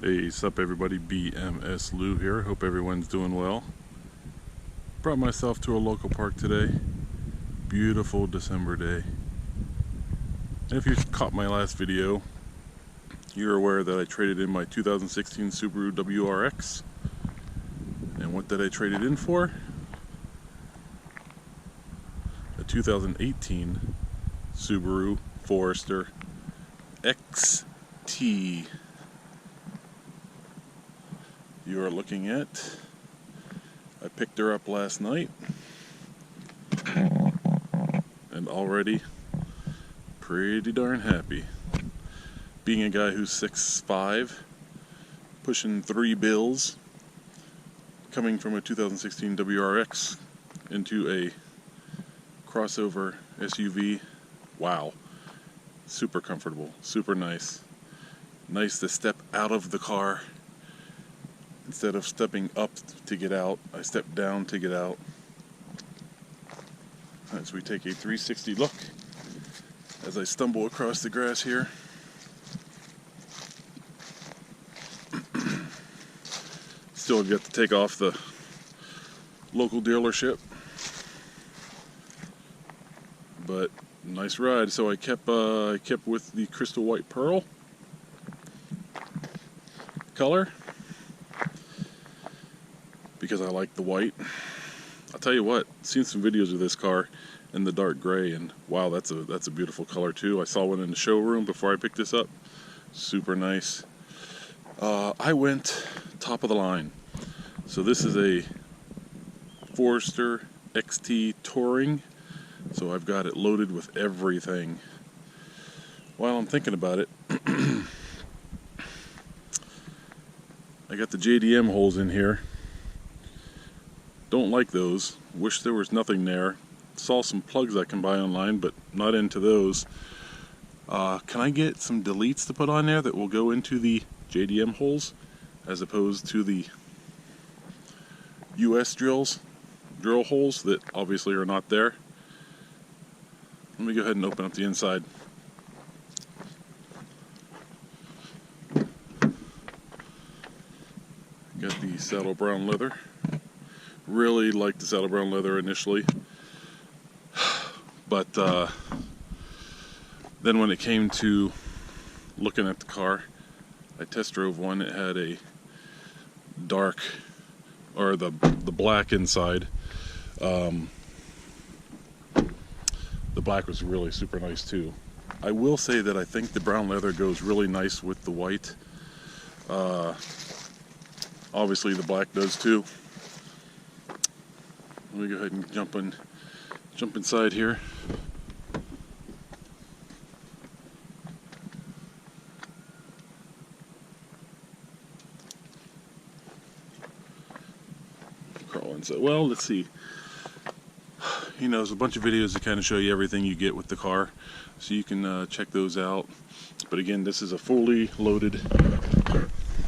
Hey, sup everybody, BMS Lou here. Hope everyone's doing well. Brought myself to a local park today. Beautiful December day. And if you caught my last video, you're aware that I traded in my 2016 Subaru WRX. And what did I trade it in for? A 2018 Subaru Forester XT. You are looking at, I picked her up last night and already pretty darn happy. Being a guy who's 6'5", pushing 3 bills, coming from a 2016 WRX into a crossover SUV, wow, super comfortable, super nice. Nice to step out of the car. Instead of stepping up to get out, I stepped down to get out. As we take a 360 look, as I stumble across the grass here. Still got to take off the local dealership. But nice ride. So I kept with the crystal white pearl color, because I like the white. I'll tell you what, seen some videos of this car in the dark gray, and wow, that's a beautiful color too. I saw one in the showroom before I picked this up. Super nice. I went top of the line. So this is a Forester XT Touring. So I've got it loaded with everything. While I'm thinking about it, I got the JDM holes in here. Don't like those. Wish there was nothing there. Saw some plugs I can buy online, but not into those. Can I get some deletes to put on there that will go into the JDM holes as opposed to the US drill holes that obviously are not there? Let me go ahead and open up the inside. Got the saddle brown leather. Really liked the saddle brown leather initially, but then when it came to looking at the car, I test drove one. It had a dark, or the black inside. The black was really super nice too. I will say that I think the brown leather goes really nice with the white. Obviously the black does too. Let me go ahead and jump inside here. Crawl inside. Well, let's see. You know, there's a bunch of videos that kind of show you everything you get with the car, so you can check those out. But again, this is a fully loaded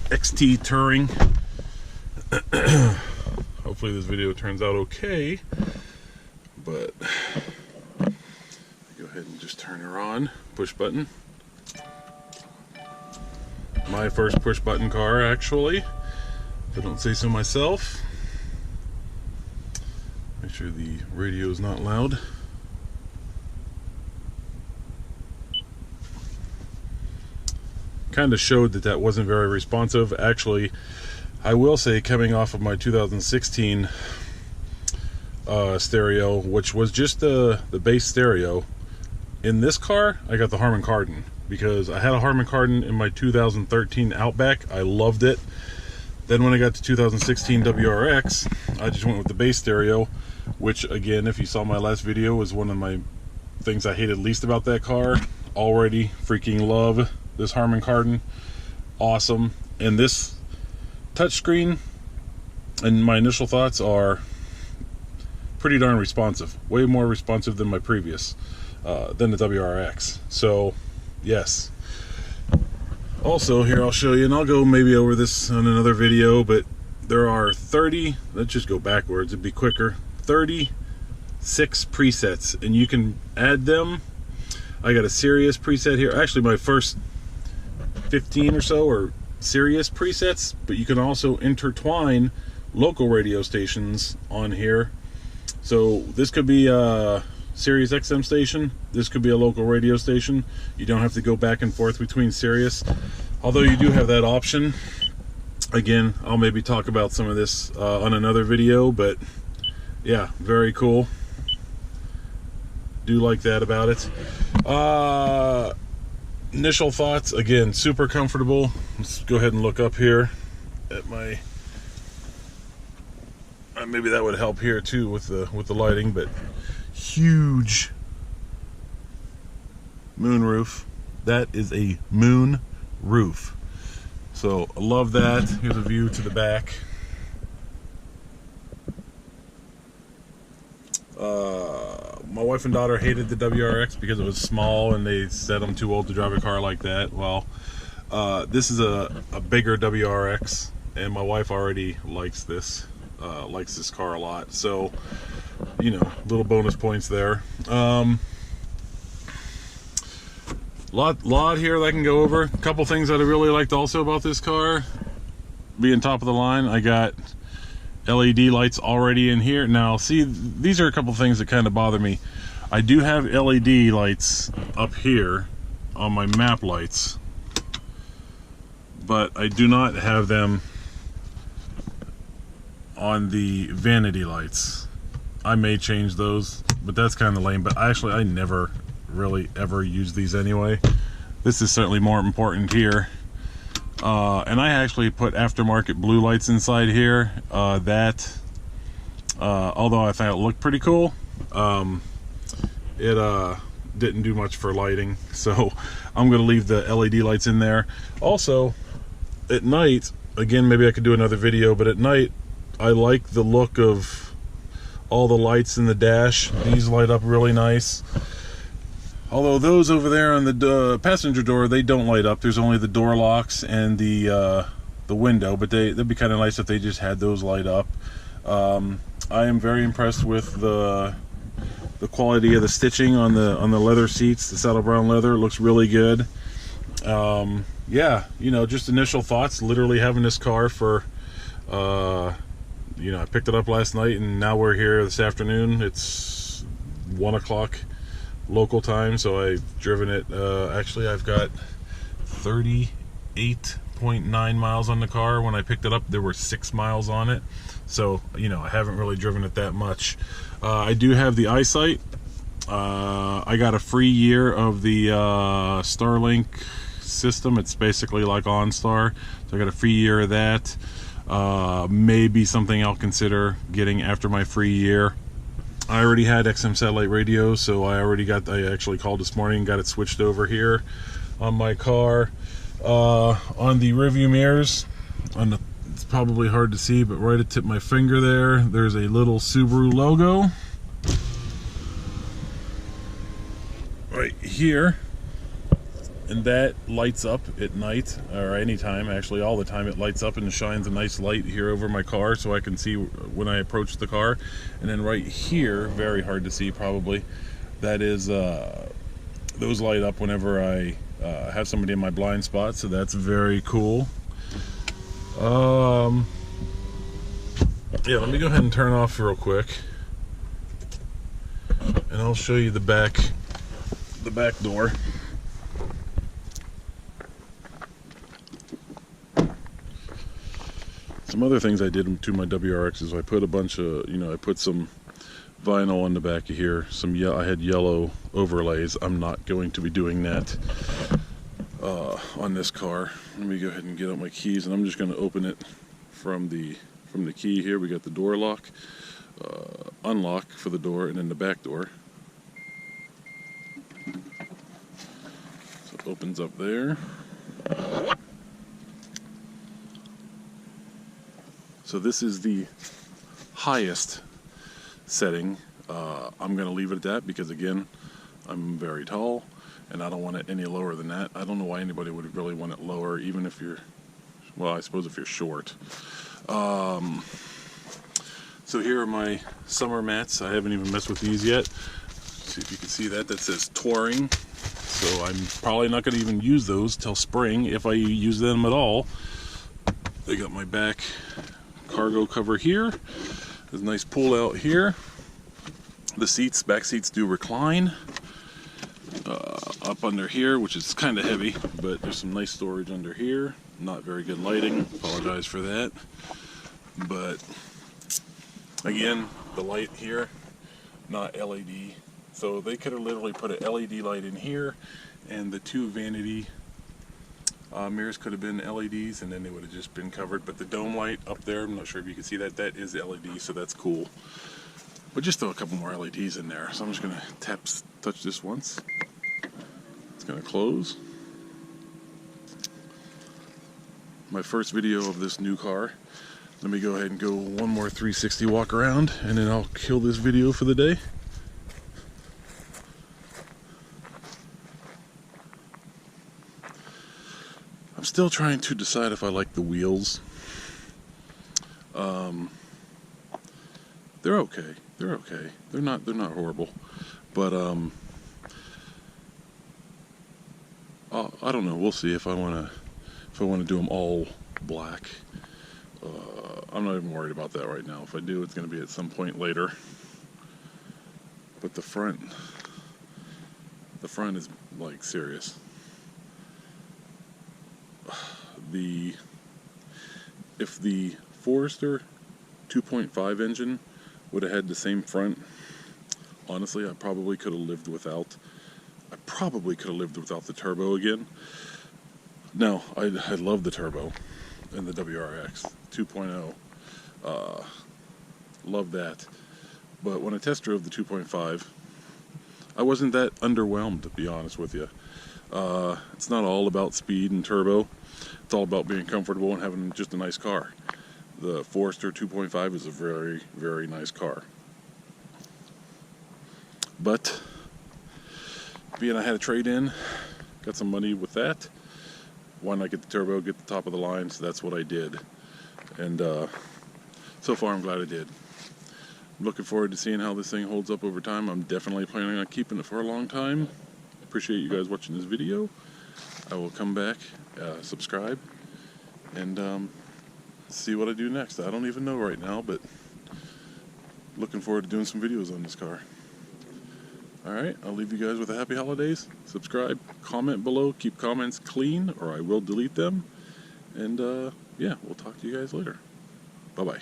XT Touring. Hopefully this video turns out okay, but go ahead and just turn her on. Push button. My first push button car, actually, if I don't say so myself. Make sure the radio is not loud. Kind of showed that wasn't very responsive. Actually, I will say, coming off of my 2016 stereo, which was just the base stereo, in this car I got the Harman Kardon, because I had a Harman Kardon in my 2013 Outback. I loved it. Then when I got to 2016 WRX, I just went with the base stereo, which again, if you saw my last video, was one of my things I hated least about that car. Already freaking love this Harman Kardon. Awesome. And this touchscreen, and my initial thoughts are pretty darn responsive. Way more responsive than my previous, than the WRX. So, yes. Also, here I'll show you, and I'll go maybe over this on another video, but there are 30, let's just go backwards, it'd be quicker, 36 presets, and you can add them. I got a Sirius preset here. Actually, my first 15 or so are Sirius presets, but you can also intertwine local radio stations on here. So this could be a Sirius XM station, this could be a local radio station. You don't have to go back and forth between Sirius, although you do have that option. Again, I'll maybe talk about some of this on another video, but yeah, very cool. Do like that about it. Initial thoughts, again, super comfortable. Let's go ahead and look up here at my maybe that would help here too with the lighting, but huge moon roof. That is a moon roof. So I love that. Here's a view to the back. My wife and daughter hated the WRX because it was small and they said I'm too old to drive a car like that. Well, this is a bigger WRX and my wife already likes this car a lot. So, you know, little bonus points there. Lot here that I can go over. A couple things that I really liked also about this car, being top of the line. I got LED lights already in here. Now, see, these are a couple things that kind of bother me. I do have LED lights up here on my map lights, but I do not have them on the vanity lights. I may change those, but that's kind of lame. But actually, I never really ever use these anyway. This is certainly more important here. And I actually put aftermarket blue lights inside here. Although I thought it looked pretty cool, it didn't do much for lighting. So I'm going to leave the LED lights in there. Also, at night, again, maybe I could do another video, but at night, I like the look of all the lights in the dash. These light up really nice. Although those over there on the passenger door, they don't light up. There's only the door locks and the window, but they'd be kind of nice if they just had those light up. I am very impressed with the quality of the stitching on the leather seats, the saddle brown leather. It looks really good. Yeah, you know, just initial thoughts. Literally having this car for, you know, I picked it up last night and now we're here this afternoon. It's 1 o'clock local time, so I've driven it. Actually, I've got 38.9 miles on the car. When I picked it up, there were 6 miles on it, so you know, I haven't really driven it that much. I do have the eyesight. I got a free year of the Starlink system. It's basically like OnStar, so I got a free year of that. Maybe something I'll consider getting after my free year. I already had XM satellite radio, so I actually called this morning and got it switched over here on my car. On the rearview mirrors, it's probably hard to see, but right at the tip of my finger there's a little Subaru logo. Right here. And that lights up at night, or anytime, actually all the time. It lights up and shines a nice light here over my car so I can see when I approach the car. And then right here, very hard to see probably, that is, those light up whenever I have somebody in my blind spot, so that's very cool. Yeah, let me go ahead and turn off real quick. And I'll show you the back door. Some other things I did to my WRX is I put a bunch of, you know, I put some vinyl on the back of here. I had yellow overlays. I'm not going to be doing that on this car. Let me go ahead and get out my keys, and I'm just going to open it from the key here. We got the door lock, unlock for the door, and then the back door. So it opens up there. So this is the highest setting. I'm going to leave it at that because, again, I'm very tall and I don't want it any lower than that. I don't know why anybody would really want it lower, even if you're, well, I suppose if you're short. So here are my summer mats. I haven't even messed with these yet. See if you can see that. That says Touring. so I'm probably not going to even use those till spring, if I use them at all. They got my back cargo cover here. There's a nice pull out here. The seats, back seats do recline. Up under here, which is kind of heavy, but there's some nice storage under here. Not very good lighting, apologize for that. But again, the light here, not LED. So they could have literally put an LED light in here, and the two vanity mirrors could have been LEDs, and then they would have just been covered. But the dome light up there, I'm not sure if you can see that, that is LED, so that's cool. But just throw a couple more LEDs in there. So I'm just gonna touch this once. It's gonna close. My first video of this new car. Let me go ahead and go one more 360 walk around, and then I'll kill this video for the day. I'm still trying to decide if I like the wheels. They're okay. They're okay. They're not horrible. But I don't know. We'll see if I want to do them all black. I'm not even worried about that right now. If I do, it's going to be at some point later. But the front is like serious. If the Forester 2.5 engine would have had the same front, honestly, I probably could have lived without. I probably could have lived without the turbo again. Now, I love the turbo in the WRX 2.0. Love that. But when I test drove the 2.5, I wasn't that underwhelmed, to be honest with you. It's not all about speed and turbo. It's all about being comfortable and having just a nice car. The Forester 2.5 is a very, very nice car. But being I had a trade-in, got some money with that, why not get the turbo, get the top of the line? So that's what I did. And so far I'm glad I did. I'm looking forward to seeing how this thing holds up over time. I'm definitely planning on keeping it for a long time. Appreciate you guys watching this video. I will come back, subscribe, and see what I do next. I don't even know right now, but looking forward to doing some videos on this car. Alright, I'll leave you guys with a happy holidays. Subscribe, comment below, keep comments clean or I will delete them. And yeah, we'll talk to you guys later. Bye-bye.